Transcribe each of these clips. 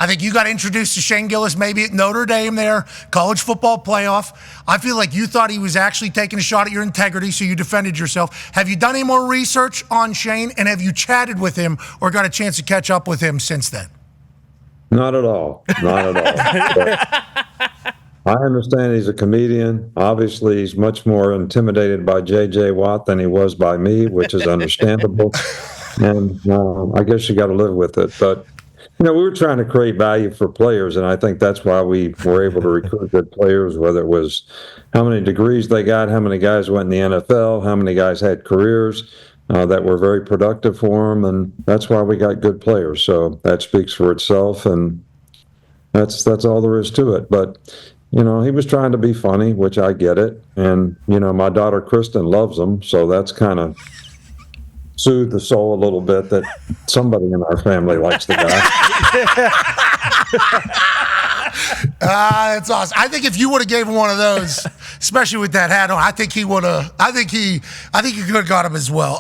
I think you got introduced to Shane Gillis maybe at Notre Dame there, college football playoff. I feel like you thought he was actually taking a shot at your integrity, so you defended yourself. Have you done any more research on Shane, and have you chatted with him or got a chance to catch up with him since then? Not at all. Not at all. I understand he's a comedian. Obviously, he's much more intimidated by J.J. Watt than he was by me, which is understandable. And I guess you got to live with it. But, we were trying to create value for players, and I think that's why we were able to recruit good players, whether it was how many degrees they got, how many guys went in the NFL, how many guys had careers that were very productive for them, and that's why we got good players. So that speaks for itself, and that's all there is to it. But he was trying to be funny, which I get it. And, my daughter Kristen loves him, so that's kind of soothed the soul a little bit that somebody in our family likes the guy. That's awesome. I think if you would have gave him one of those, especially with that hat on, I think he would have. I think you could have got him as well.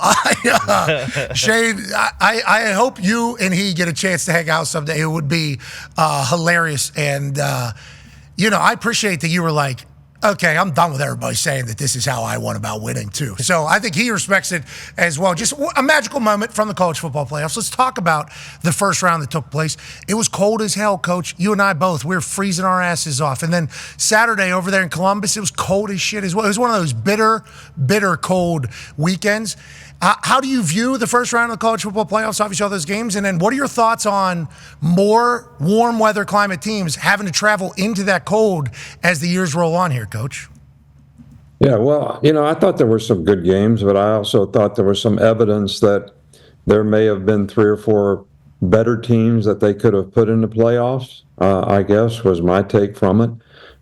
Shane, I hope you and he get a chance to hang out someday. It would be hilarious. And I appreciate that you were like, okay, I'm done with everybody saying that this is how I went about winning, too. So I think he respects it as well. Just a magical moment from the college football playoffs. Let's talk about the first round that took place. It was cold as hell, Coach. You and I both. We were freezing our asses off. And then Saturday over there in Columbus, it was cold as shit as well. It was one of those bitter, bitter cold weekends. How do you view the first round of the college football playoffs, obviously all those games? And then what are your thoughts on more warm weather climate teams having to travel into that cold as the years roll on here, Coach? Yeah, well, I thought there were some good games, but I also thought there was some evidence that there may have been 3 or 4 better teams that they could have put in the playoffs, I guess, was my take from it.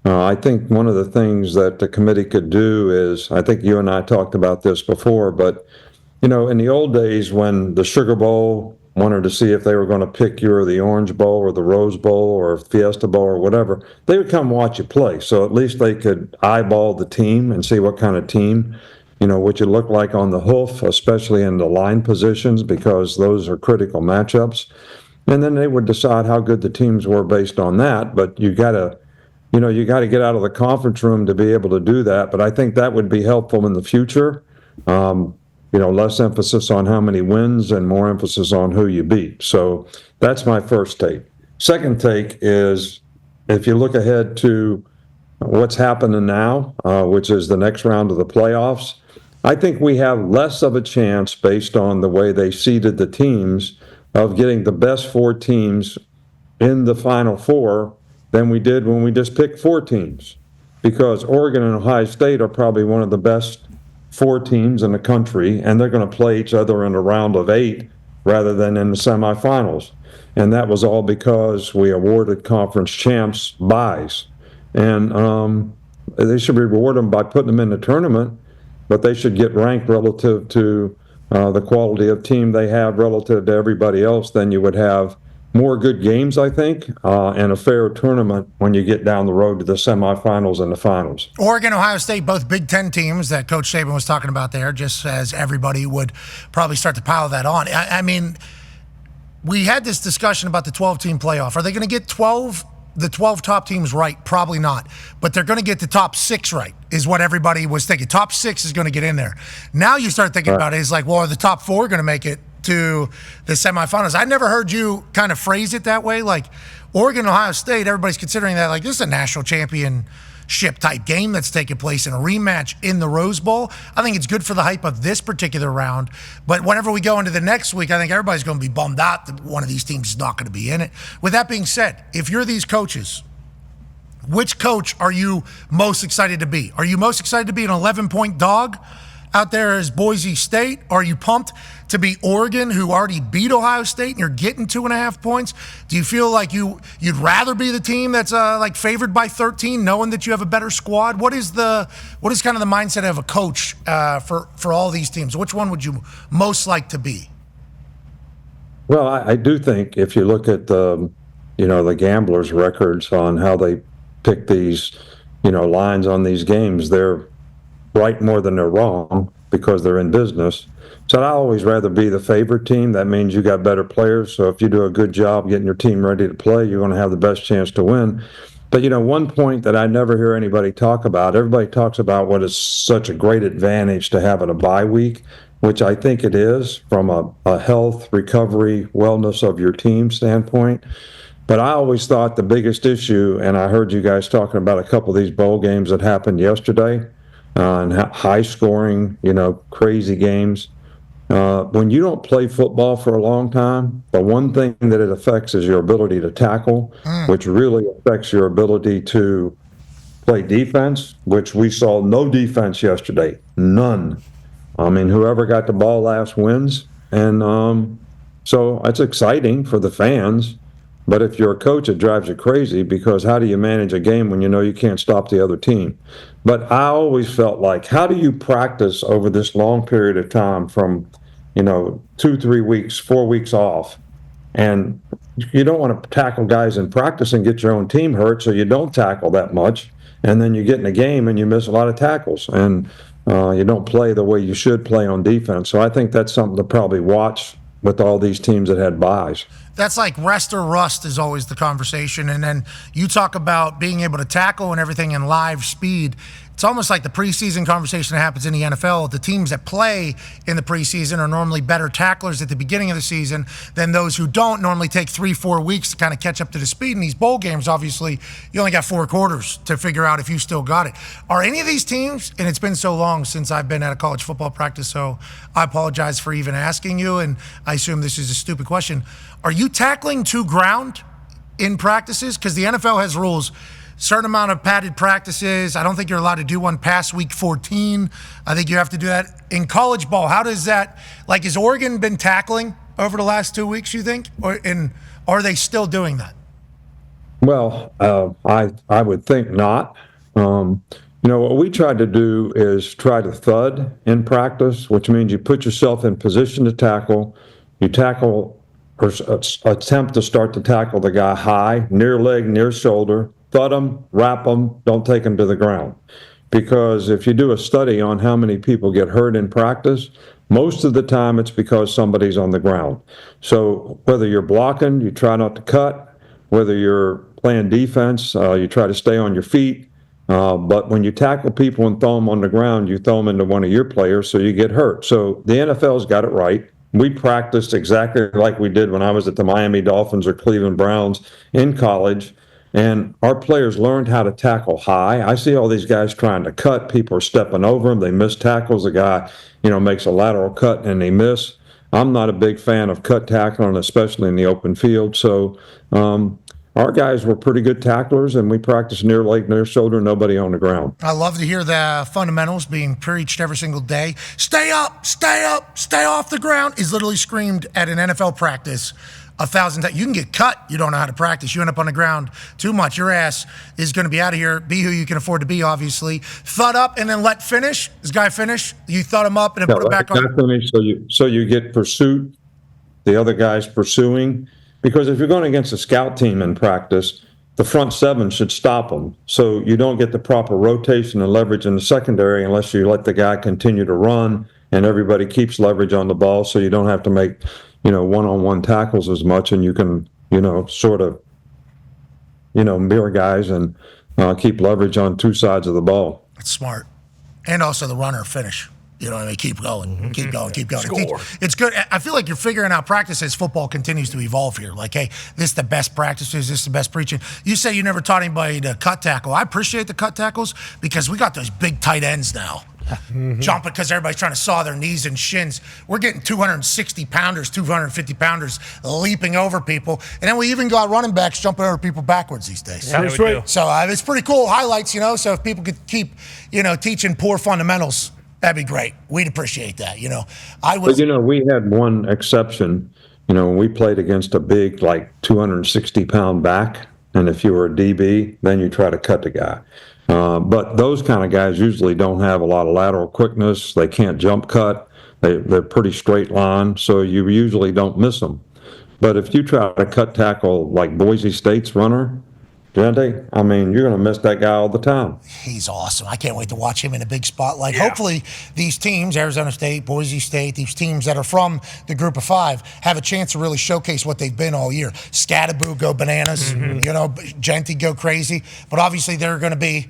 I think one of the things that the committee could do is, I think you and I talked about this before, but in the old days when the Sugar Bowl wanted to see if they were going to pick you or the Orange Bowl or the Rose Bowl or Fiesta Bowl or whatever, they would come watch you play. So at least they could eyeball the team and see what kind of team, what you look like on the hoof, especially in the line positions, because those are critical matchups. And then they would decide how good the teams were based on that. But you got to get out of the conference room to be able to do that. But I think that would be helpful in the future. Less emphasis on how many wins and more emphasis on who you beat. So that's my first take. Second take is, if you look ahead to what's happening now, which is the next round of the playoffs, I think we have less of a chance, based on the way they seeded the teams, of getting the best 4 teams in the Final Four than we did when we just picked 4 teams. Because Oregon and Ohio State are probably one of the best 4 teams in the country, and they're going to play each other in a round of 8 rather than in the semifinals. And that was all because we awarded conference champs byes. And they should reward them by putting them in the tournament, but they should get ranked relative to the quality of team they have relative to everybody else. Then you would have more good games, I think, and a fair tournament when you get down the road to the semifinals and the finals. Oregon, Ohio State, both Big Ten teams that Coach Saban was talking about there, just as everybody would probably start to pile that on. I mean, we had this discussion about the 12-team playoff. Are they going to get the 12 top teams right? Probably not. But they're going to get the top 6 right, is what everybody was thinking. Top 6 is going to get in there. Now you start thinking about it, it's like, well, are the top 4 going to make it to the semifinals? I never heard you kind of phrase it that way. Like Oregon, Ohio State, everybody's considering that like this is a national championship type game that's taking place in a rematch in the Rose Bowl. I think it's good for the hype of this particular round. But whenever we go into the next week, I think everybody's going to be bummed out that one of these teams is not going to be in it. With that being said, if you're these coaches, which coach are you most excited to be? Are you most excited to be an 11-point dog out there as Boise State? Are you pumped to be Oregon, who already beat Ohio State, and you're getting 2.5 points? Do you feel like you'd rather be the team that's like favored by 13, knowing that you have a better squad? What is kind of the mindset of a coach for all these teams? Which one would you most like to be? Well, I do think if you look at the gamblers' records on how they pick these lines on these games, they're right more than they're wrong. because they're in business. So I always rather be the favorite team. That means you got better players. So if you do a good job getting your team ready to play, you're going to have the best chance to win. But, one point that I never hear anybody talk about, everybody talks about what is such a great advantage to having a bye week, which I think it is from a health, recovery, wellness of your team standpoint. But I always thought the biggest issue, and I heard you guys talking about a couple of these bowl games that happened yesterday, and high scoring, crazy games. When you don't play football for a long time, the one thing that it affects is your ability to tackle, which really affects your ability to play defense, which we saw no defense yesterday. None. I mean, whoever got the ball last wins. And so it's exciting for the fans. But if you're a coach, it drives you crazy, because how do you manage a game when you know you can't stop the other team? But I always felt like, how do you practice over this long period of time from, 2-3 weeks, 4 weeks off? And you don't want to tackle guys in practice and get your own team hurt, so you don't tackle that much. And then you get in a game and you miss a lot of tackles. And you don't play the way you should play on defense. So I think that's something to probably watch with all these teams that had buys. That's like rest or rust is always the conversation. And then you talk about being able to tackle and everything in live speed. It's almost like the preseason conversation that happens in the NFL. The teams that play in the preseason are normally better tacklers at the beginning of the season than those who don't. Normally take 3-4 weeks to kind of catch up to the speed. In these bowl games, obviously, you only got 4 quarters to figure out if you still got it. Are any of these teams, and it's been so long since I've been at a college football practice, so I apologize for even asking you, and I assume this is a stupid question. Are you tackling to ground in practices? Because the NFL has rules. Certain amount of padded practices. I don't think you're allowed to do one past week 14. I think you have to do that in college ball. How does that, has Oregon been tackling over the last 2 weeks, you think? And are they still doing that? Well, I would think not. What we tried to do is try to thud in practice, which means you put yourself in position to tackle. You tackle or attempt to start to tackle the guy high, near leg, near shoulder. Thud them, wrap them, don't take them to the ground. Because if you do a study on how many people get hurt in practice, most of the time it's because somebody's on the ground. So whether you're blocking, you try not to cut. Whether you're playing defense, you try to stay on your feet. But when you tackle people and throw them on the ground, you throw them into one of your players, so you get hurt. So the NFL's got it right. We practiced exactly like we did when I was at the Miami Dolphins or Cleveland Browns in college. And our players learned how to tackle high. I see all these guys trying to cut. People are stepping over them. They miss tackles. The guy, makes a lateral cut and they miss. I'm not a big fan of cut tackling, especially in the open field. So our guys were pretty good tacklers, and we practiced near leg, near shoulder, nobody on the ground. I love to hear the fundamentals being preached every single day. Stay up, stay up, stay off the ground is literally screamed at an NFL practice 1,000 times. You can get cut. You don't know how to practice. You end up on the ground too much. Your ass is going to be out of here. Be who you can afford to be, obviously. Thud up and then let finish. This guy finish. You thud him up and then put it back on. Finish, so you get pursuit. The other guy's pursuing. Because if you're going against a scout team in practice, the front seven should stop them. So you don't get the proper rotation and leverage in the secondary unless you let the guy continue to run and everybody keeps leverage on the ball, so you don't have to make one-on-one tackles as much, and you can, sort of, mirror guys and keep leverage on 2 sides of the ball. That's smart. And also the runner finish. You know what I mean? Keep going, keep going, keep going. Score. It's good. I feel like you're figuring out practice as football continues to evolve here. Like, hey, this is the best practices, this is the best preaching. You say you never taught anybody to cut tackle. I appreciate the cut tackles because we got those big tight ends now. Jumping because everybody's trying to saw their knees and shins. We're getting 260 pounders, 250 pounders leaping over people. And then we even got running backs jumping over people backwards these days. Yeah, that's right. So it's pretty cool highlights, so if people could keep, teaching poor fundamentals, that'd be great. We'd appreciate that, But, we had one exception. When we played against a big, 260-pound back, and if you were a DB, then you try to cut the guy. But those kind of guys usually don't have a lot of lateral quickness. They can't jump cut. They're pretty straight line, so you usually don't miss them. But if you try to cut tackle like Boise State's runner, Gente, I mean, you're going to miss that guy all the time. He's awesome. I can't wait to watch him in a big spotlight. Yeah. Hopefully, these teams, Arizona State, Boise State, these teams that are from the group of five, have a chance to really showcase what they've been all year. Scatterboo go bananas, Gente go crazy. But obviously, they're going to be,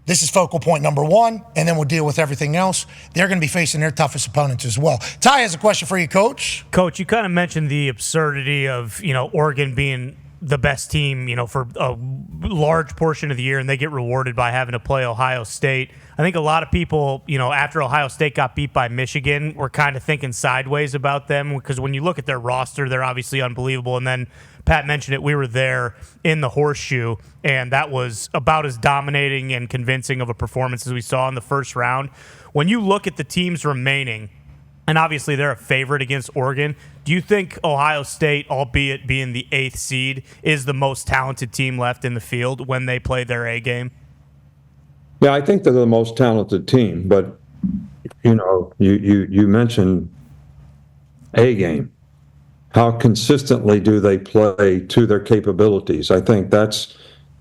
this is focal point number one, and then we'll deal with everything else. They're going to be facing their toughest opponents as well. Ty has a question for you, Coach. Coach, you kind of mentioned the absurdity of, Oregon being the best team, for a large portion of the year, and they get rewarded by having to play Ohio State. I think a lot of people, after Ohio State got beat by Michigan, were kind of thinking sideways about them, because when you look at their roster, they're obviously unbelievable. And then Pat mentioned it, we were there in the Horseshoe, and that was about as dominating and convincing of a performance as we saw in the first round. When you look at the teams remaining, and obviously they're a favorite against Oregon, do you think Ohio State, albeit being the 8th seed, is the most talented team left in the field when they play their A game? Yeah, I think they're the most talented team, but you mentioned A game. How consistently do they play to their capabilities? I think that's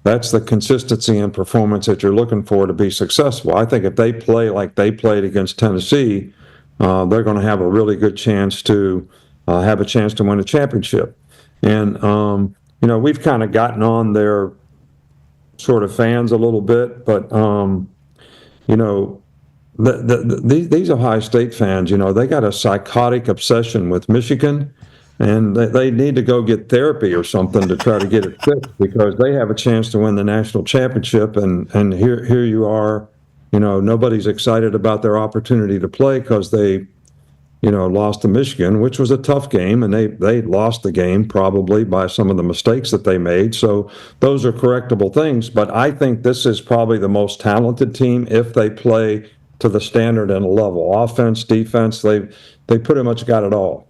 the consistency and performance that you're looking for to be successful. I think if they play like they played against Tennessee, they're going to have a really good chance to win a championship. And we've kind of gotten on their sort of fans a little bit, but these Ohio State fans, they got a psychotic obsession with Michigan, and they need to go get therapy or something to try to get it fixed, because they have a chance to win the national championship, and here you are. Nobody's excited about their opportunity to play because they, lost to Michigan, which was a tough game, and they lost the game probably by some of the mistakes that they made. So those are correctable things. But I think this is probably the most talented team if they play to the standard and level. Offense, defense, they pretty much got it all.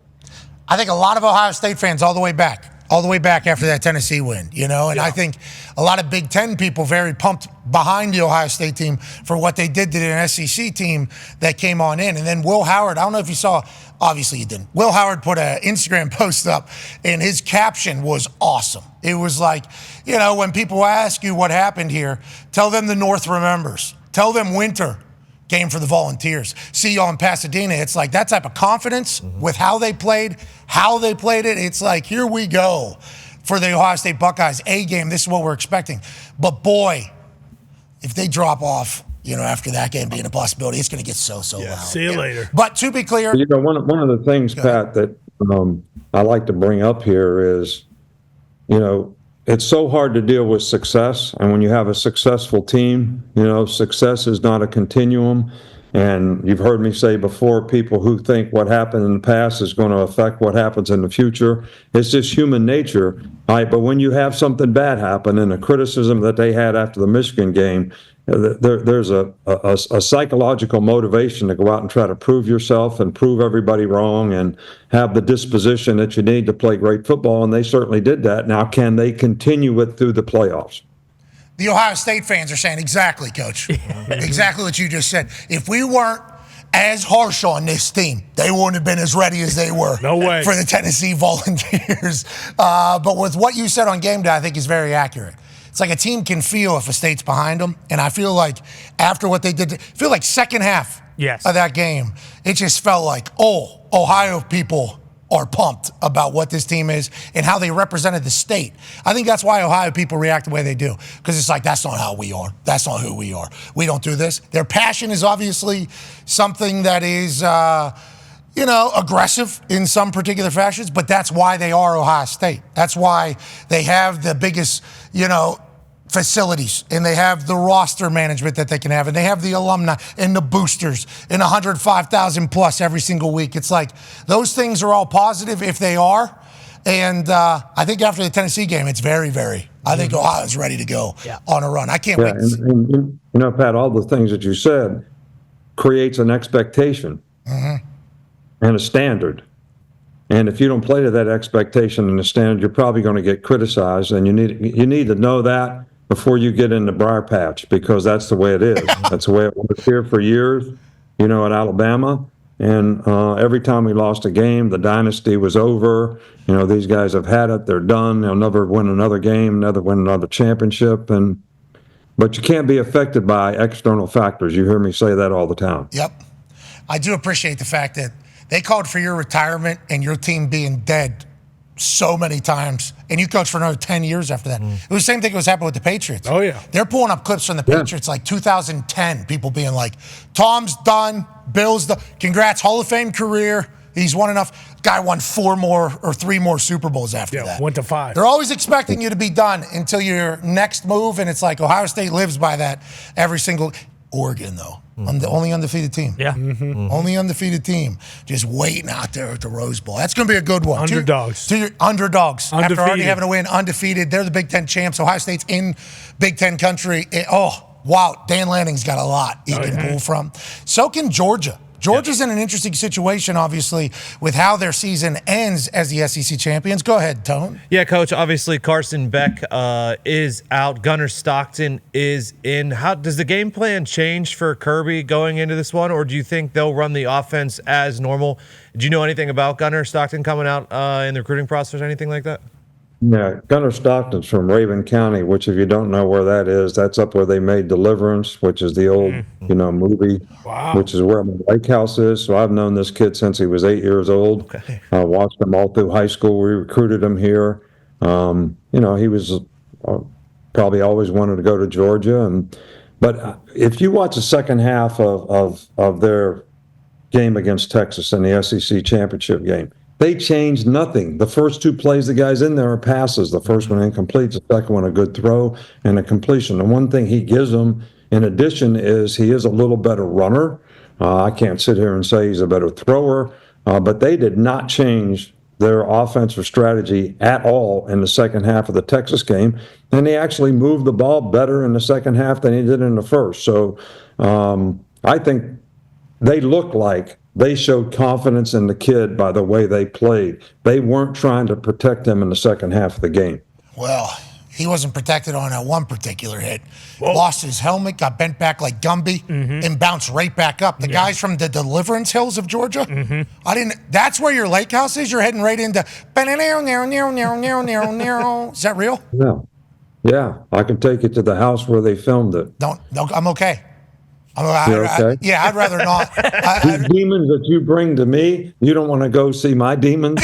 I think a lot of Ohio State fans all the way back after that Tennessee win, and I think a lot of Big Ten people very pumped behind the Ohio State team for what they did to an SEC team that came on in. And then Will Howard, I don't know if you saw, obviously you didn't. Will Howard put an Instagram post up, and his caption was awesome. It was like, when people ask you what happened here, tell them the North remembers. Tell them winter came for the Volunteers. See y'all in Pasadena. It's like that type of confidence with how they played it. It's like, here we go for the Ohio State Buckeyes A game. This is what we're expecting. But boy, if they drop off, after that game being a possibility, it's going to get so loud. See you later. But to be clear, one of the things, Pat, that I like to bring up here is, it's so hard to deal with success. And when you have a successful team, success is not a continuum. And you've heard me say before, people who think what happened in the past is going to affect what happens in the future. It's just human nature. All right, but when you have something bad happen, and the criticism that they had after the Michigan game, there's a psychological motivation to go out and try to prove yourself and prove everybody wrong and have the disposition that you need to play great football, and they certainly did that. Now, can they continue it through the playoffs? The Ohio State fans are saying exactly, Coach. Exactly what you just said. If we weren't as harsh on this team, they wouldn't have been as ready as they were for the Tennessee Volunteers. But with what you said on game day, I think is very accurate. It's like a team can feel if a state's behind them. And I feel like after what they did, second half of that game, it just felt like, Ohio people are pumped about what this team is and how they represented the state. I think that's why Ohio people react the way they do, because it's like, that's not how we are. That's not who we are. We don't do this. Their passion is obviously something that is, aggressive in some particular fashions, but that's why they are Ohio State. That's why they have the biggest, facilities, and they have the roster management that they can have, and they have the alumni and the boosters and 105,000 plus every single week. It's like those things are all positive if they are. And I think after the Tennessee game, it's very, very, I think Ohio's ready to go on a run. I can't wait. And, Pat, all the things that you said creates an expectation and a standard. And if you don't play to that expectation and the standard, you're probably going to get criticized, and you need to know that before you get in the briar patch, because that's the way it is. That's the way it was here for years, at Alabama. And every time we lost a game, the dynasty was over. These guys have had it. They're done. They'll never win another game, never win another championship. But you can't be affected by external factors. You hear me say that all the time. Yep. I do appreciate the fact that they called for your retirement and your team being dead so many times, and you coached for another 10 years after that. It was the same thing that was happening with the Patriots. Oh, yeah. They're pulling up clips from the Patriots like 2010, people being like, Tom's done, Bill's done. Congrats, Hall of Fame career. He's won enough. Guy won 4 more or 3 more Super Bowls after that. Went to 5. They're always expecting you to be done until your next move, and it's like Ohio State lives by that every single. Oregon, though. I'm the only undefeated team. Yeah. Only undefeated team. Just waiting out there at the Rose Bowl. That's going to be a good one. Underdogs. To your underdogs. Undefeated. After already having to win, undefeated. They're the Big Ten champs. Ohio State's in Big Ten country. Wow. Dan Lanning's got a lot he can pull from. So can Georgia. Georgia's in an interesting situation, obviously, with how their season ends as the SEC champions. Go ahead, Tone. Yeah, Coach. Obviously, Carson Beck is out. Gunnar Stockton is in. How does the game plan change for Kirby going into this one, or do you think they'll run the offense as normal? Do you know anything about Gunnar Stockton coming out in the recruiting process or anything like that? Yeah, Gunnar Stockton's from Raven County, which if you don't know where that is, that's up where they made Deliverance, which is the old, movie, which is where my lake house is. So I've known this kid since he was 8 years old. Okay. I watched him all through high school. We recruited him here. He was probably always wanted to go to Georgia. But if you watch the second half of their game against Texas in the SEC championship game, they changed nothing. The first 2 plays, the guys in there are passes. The first one incomplete, the second one a good throw and a completion. The one thing he gives them, in addition, is he is a little better runner. I can't sit here and say he's a better thrower, but they did not change their offensive strategy at all in the second half of the Texas game, and they actually moved the ball better in the second half than he did in the first. So I think they look like they showed confidence in the kid by the way they played. They weren't trying to protect him in the second half of the game. Well, he wasn't protected on that one particular hit. Lost his helmet, got bent back like Gumby, and bounced right back up. The guys from the Deliverance Hills of Georgia, that's where your lake house is? You're heading right into, is that real? Yeah, I can take you to the house where they filmed it. No, I'm okay. You're okay? I'd rather not. These demons that you bring to me, you don't want to go see my demons?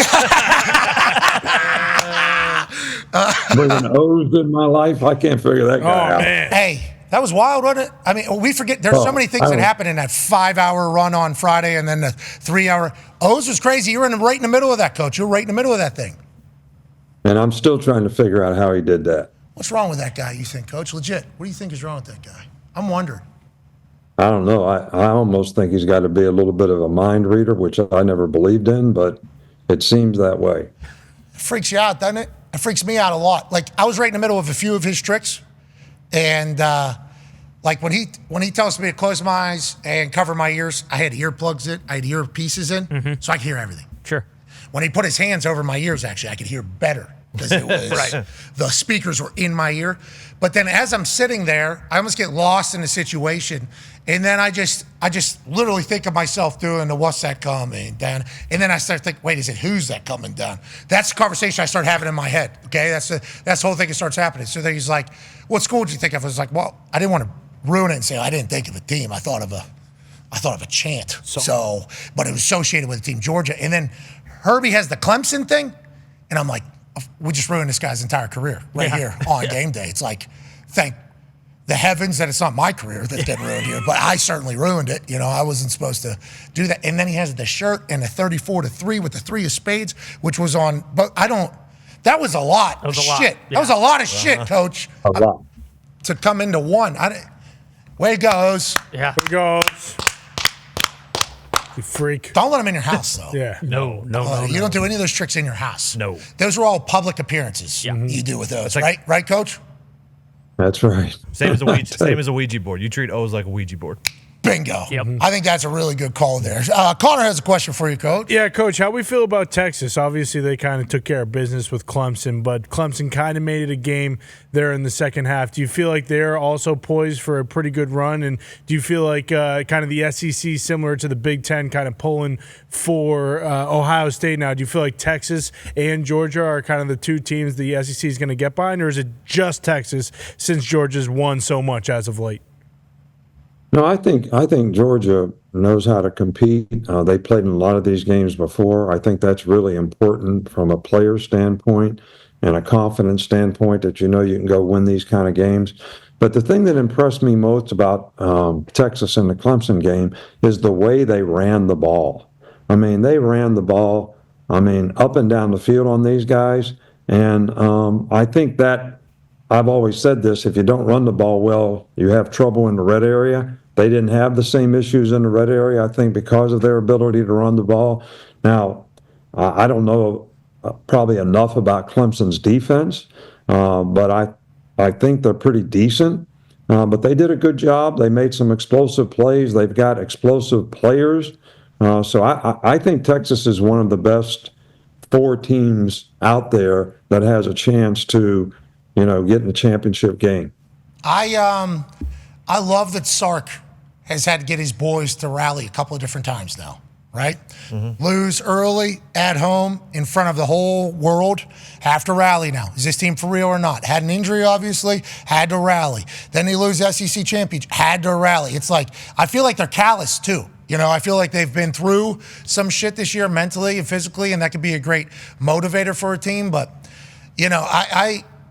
Bringing O's in my life, I can't figure that guy out. Man. Hey, that was wild, wasn't it? I mean, we forget, there's so many things that happen in that 5-hour run on Friday and then the 3-hour. O's was crazy. You were right in the middle of that, Coach. You were right in the middle of that thing. And I'm still trying to figure out how he did that. What's wrong with that guy, you think, Coach? Legit. What do you think is wrong with that guy? I'm wondering. I don't know. I almost think he's got to be a little bit of a mind reader, which I never believed in, but it seems that way. It freaks you out, doesn't it? It freaks me out a lot. Like, I was right in the middle of a few of his tricks, and like when he tells me to close my eyes and cover my ears, I had earplugs in, I had earpieces in, so I could hear everything. Sure. When he put his hands over my ears, actually, I could hear better because it was the speakers were in my ear. But then as I'm sitting there, I almost get lost in the situation, and then I just literally think of myself doing the "What's that coming down?" And then I start thinking, "Wait, is it who's that coming down?" That's the conversation I start having in my head. Okay, that's the whole thing that starts happening. So then he's like, "What school did you think of?" I was like, "Well, I didn't want to ruin it and say I didn't think of a team. I thought of a chant. So, but it was associated with the team Georgia." And then Herbie has the Clemson thing, and I'm like, we just ruined this guy's entire career right here on game day. It's like, thank the heavens that it's not my career that's getting ruined here, but I certainly ruined it. You know, I wasn't supposed to do that. And then he has the shirt and a 34-3 with the 3 of spades, which was on, but that was a lot of shit. Yeah. That was a lot of shit, Coach. A lot. To come into one. Way goes. Yeah. Way goes. You freak. Don't let him in your house, though. Yeah. No. You don't do any of those tricks in your house. No. Those are all public appearances you do with those, right? Right, Coach? That's right. Same as a Ouija board. You treat O's like a Ouija board. Bingo. Yep. I think that's a really good call there. Connor has a question for you, Coach. Yeah, Coach, how we feel about Texas? Obviously, they kind of took care of business with Clemson, but Clemson kind of made it a game there in the second half. Do you feel like they're also poised for a pretty good run? And do you feel like kind of the SEC, similar to the Big Ten, kind of pulling for Ohio State now? Do you feel like Texas and Georgia are kind of the two teams the SEC is going to get behind, or is it just Texas since Georgia's won so much as of late? No, I think Georgia knows how to compete. They played in a lot of these games before. I think that's really important from a player standpoint and a confidence standpoint that you know you can go win these kind of games. But the thing that impressed me most about Texas in the Clemson game is the way they ran the ball. I mean, they ran the ball, up and down the field on these guys. And I think that I've always said this, if you don't run the ball well, you have trouble in the red area. They didn't have the same issues in the red area, I think, because of their ability to run the ball. Now, I don't know probably enough about Clemson's defense, but I think they're pretty decent. But they did a good job. They made some explosive plays. They've got explosive players. So I think Texas is one of the best 4 teams out there that has a chance to get in the championship game. I love that Sark has had to get his boys to rally a couple of different times now, right? Mm-hmm. Lose early at home in front of the whole world, have to rally now. Is this team for real or not? Had an injury, obviously, had to rally. Then they lose SEC championship, had to rally. It's like, I feel like they're callous too. I feel like they've been through some shit this year mentally and physically, and that could be a great motivator for a team. But,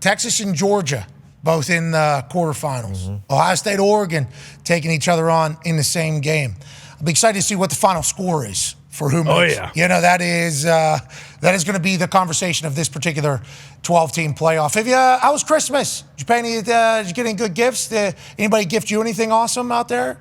Texas and Georgia, both in the quarterfinals. Mm-hmm. Ohio State, Oregon, taking each other on in the same game. I'll be excited to see what the final score is for who makes. Oh, yeah. That is going to be the conversation of this particular 12-team playoff. How was Christmas? Did you get any good gifts? Did anybody gift you anything awesome out there?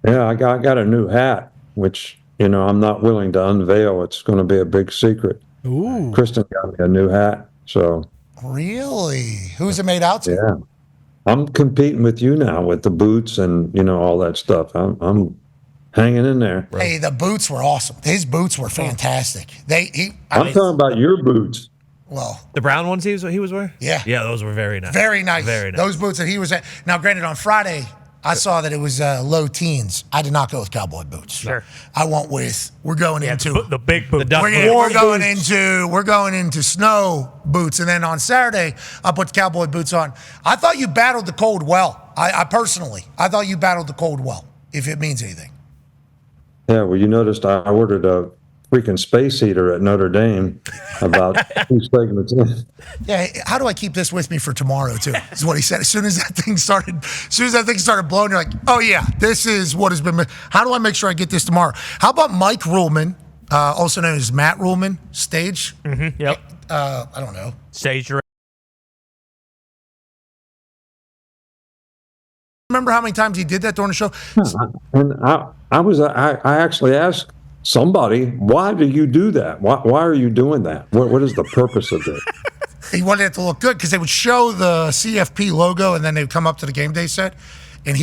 Yeah, I got a new hat, which, I'm not willing to unveil. It's going to be a big secret. Ooh. Kristen got me a new hat, so. Really? Who's it made out to? Yeah. I'm competing with you now with the boots and, all that stuff. I'm hanging in there. Hey, the boots were awesome. His boots were fantastic. I'm talking about your boots. Well, the brown ones he was wearing? Yeah. Yeah, those were very nice. Very nice. Very nice. Those boots that he was at. Now, granted, on Friday, I saw that it was low teens. I did not go with cowboy boots. Sure. I went with, we're going into the big boots. We're going into snow boots. And then on Saturday, I put the cowboy boots on. I thought you battled the cold well. I personally thought you battled the cold well, if it means anything. Yeah, well, you noticed I ordered a freaking space heater at Notre Dame about 2 segments in. Yeah, how do I keep this with me for tomorrow too? Is what he said. As soon as that thing started blowing, you're like, oh yeah, this is what has been. How do I make sure I get this tomorrow? How about Mike Ruhlman, also known as Matt Ruhlman, stage? Mm-hmm, yep. I don't know. Stage. Remember how many times he did that during the show? And I actually asked somebody, why do you do that? Why are you doing that? What is the purpose of it? He wanted it to look good because they would show the CFP logo and then they would come up to the game day set. And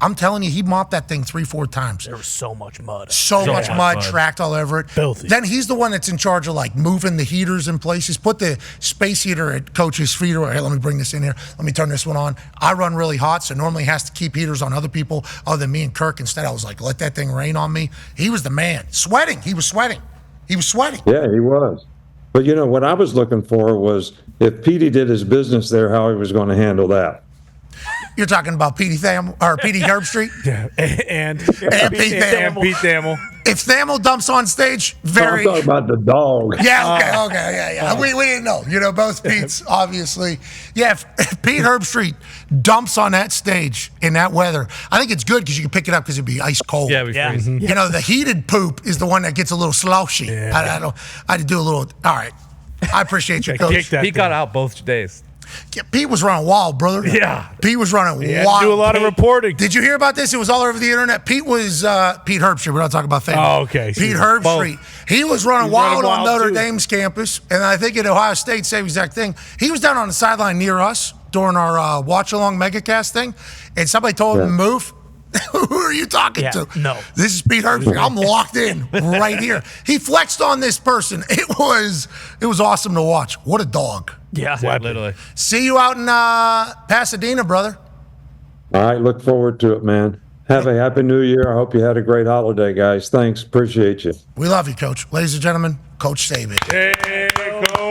I'm telling you, he mopped that thing 3-4 times. There was so much mud. So much mud tracked all over it. Filthy. Then he's the one that's in charge of moving the heaters in places. Put the space heater at Coach's feet. Hey, let me bring this in here. Let me turn this one on. I run really hot, so normally he has to keep heaters on other people other than me and Kirk. Instead, I was like, let that thing rain on me. He was the man. Sweating. He was sweating. Yeah, he was. But what I was looking for was if Petey did his business there, how he was going to handle that. You're talking about Petey Herbstreit? Yeah, and Pete Thamel. If Thamel dumps on stage, I'm talking about the dog. Yeah, okay, yeah. We didn't know. Both Pete's, obviously. Yeah, if Pete Herbstreit dumps on that stage in that weather, I think it's good because you can pick it up because it'd be ice cold. Yeah, we freeze. Mm-hmm. The heated poop is the one that gets a little sloshy. Yeah. I had to do a little, all right. I appreciate you, Coach. He got out both days. Yeah, Pete was running wild, brother. Yeah. Pete was running He had wild. to do a lot of reporting. Did you hear about this? It was all over the internet. Pete was Pete Herbstreit. We're not talking about family. Oh, okay. Pete Herbstreit. He was running wild on Notre Dame's campus, and I think at Ohio State, same exact thing. He was down on the sideline near us during our watch-along megacast thing, and somebody told him to move. Who are you talking to? No. This is Pete Herbstreit. I'm locked in right here. He flexed on this person. It was awesome to watch. What a dog. Yeah. Literally. See you out in Pasadena, brother. All right, look forward to it, man. Have a happy new year. I hope you had a great holiday, guys. Thanks. Appreciate you. We love you, Coach. Ladies and gentlemen, Coach Saban. Hey, Coach.